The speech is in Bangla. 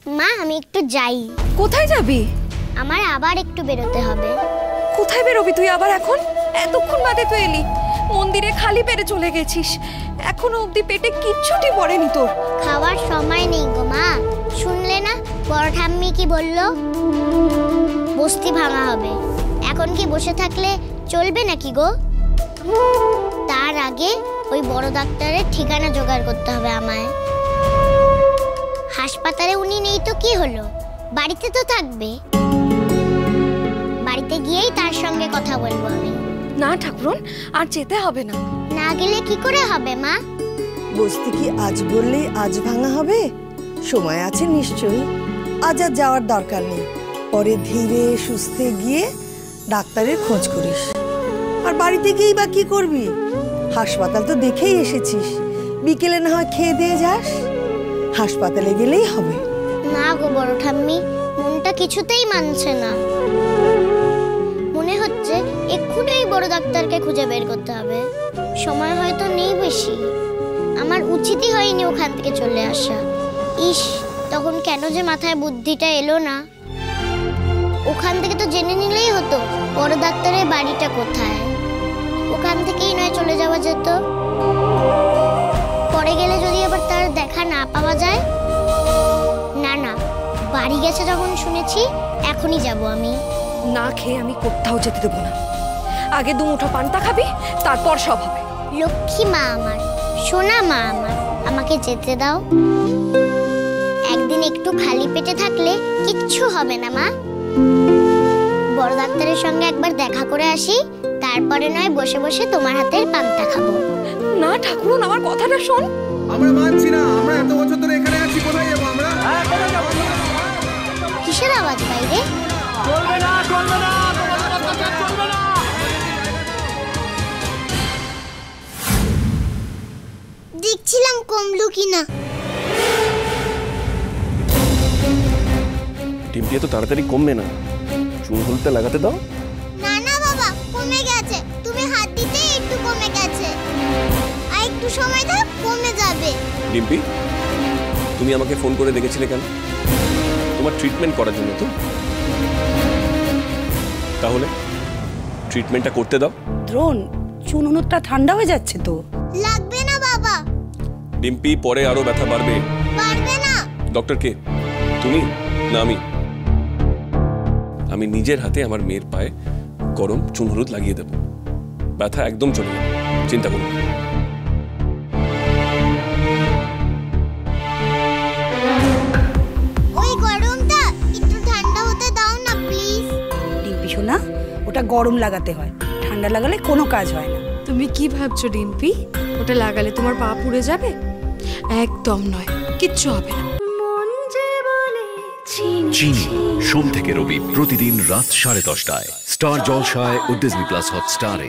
মা আমি একটু যাই। কোথায় যাবি? আমার আবার একটু বেরোতে হবে। কোথায় বেরোবি তুই আবার এখন? এতক্ষণ বাদে তো এলি, মন্দিরে খালি পেরে চলে গেছিস, এখনো অবধি পেটে কিচ্ছুটি পড়েনি তোর। খাওয়ার সময় নেই গো মা। শুনলে না বড় ঠাম্মি কি বললো? বস্তি ভাঙা হবে। এখন কি বসে থাকলে চলবে নাকি গো? তার আগে ওই বড় ডাক্তারের ঠিকানা জোগাড় করতে হবে আমায়। হাসপাতালে উনি নেই তো কি হলো, বাড়িতে তো থাকবে। বাড়িতে গিয়েই তার সঙ্গে কথা বলবো আমি। না ঠাকুরন, আর যেতে হবে না। না গেলে কি করে হবে মা? বস্তি কি আজ বললেই আজ ভাঙা হবে? সময় আছে নিশ্চয়ই। আজ আর যাওয়ার দরকার নেই। পরে ধীরে সুস্থে গিয়ে ডাক্তারের খোঁজ করিস। আর বাড়িতে গিয়েই বা কি করবি? হাসপাতাল তো দেখেই এসেছিস, বিকেলে না হয় খেয়ে দিয়ে যাস। হাসপাতালে গেলেই হবে। না গো বড় ঠাম্মি, মনটা কিছুতেই মানছে না। মনে হচ্ছে এক্ষুনি বড় ডাক্তারকে খুঁজে বের করতে হবে। সময় হয়তো নেই বেশি। আমার উচিতই হয়নি ওখান থেকে চলে আসা। ইস, তখন কেন যে মাথায় বুদ্ধিটা এলো না। ওখান থেকে তো জেনে নিলেই হতো বড় ডাক্তারের বাড়িটা কোথায়। ওখান থেকেই নয় চলে যাওয়া যেত। পরে গেলে যদি আবার তার দেখা না পাওয়া যায়। না না, বাড়ি গেছে যখন শুনেছি এখনই যাব আমি। না খেয়ে আমি কোথাও যেতে দেবো না। আগে দু মুঠো পান্তা খাবি, তারপর সব হবে। লক্ষ্মী মা আমার, সোনা মা আমার, আমাকে যেতে দাও। একদিন একটু খালি পেটে থাকলে কিচ্ছু হবে না মা। বড় ডাক্তারের সঙ্গে একবার দেখা করে আসি, তারপরে নয় বসে বসে তোমার হাতের পান্তা খাবো। না ঠাকুরন, আমার কথাটা শোন। আমরা মানছি না। আমরা এত বছর ধরে এখানে আছি, কোথায় যাবো আমরা? কিসের আওয়াজ বাইরে? চলবে না, চলবে না, তোমাদের অত্যাচার চলবে না। দেখছিলাম কমলো কিনা। ডিম্পি তো তাড়াতাড়ি কমবে না, চুন হলুদটা লাগাতে দাও। না না বাবা, কমে গেছে। তুমি হাত দিতে একটু কমে গেছে। আর একটু সময় দাও, কমে যাবে। ডিম্পি, তুমি আমাকে ফোন করে ডেকেছিলে কেন? তোমার ট্রিটমেন্ট করার জন্য তো? তাহলে ট্রিটমেন্টটা করতে দাও। দ্রোণ, চুন হলুদটা ঠান্ডা হয়ে যাচ্ছে তো। লাগবে না বাবা। ডিম্পি, পরে আরো ব্যথা বাড়বে। পারবে না। ডক্টর কে, তুমি না আমি? আমি নিজের হাতে আমার মেয়ের পায়ে গরম চুন হলুদ লাগিয়ে দেব। ব্যথা একদম চলে যাবে, চিন্তা করুন। ওই গরমটা একটু ঠান্ডা হতে দাও না প্লিজ। ডিম্পি শোনা, ওটা গরম লাগাতে হয়, ঠান্ডা লাগালে কোনো কাজ হয় না। তুমি কি ভাবছো ডিম্পি? ওটা লাগালে তোমার পা পুড়ে যাবে? একদম নয়, কিচ্ছু হবে না। চিনি সোম থেকে রবি প্রতিদিন রাত 10:30টায় স্টার জলসায় ও ডিজনি প্লাস হটস্টারে।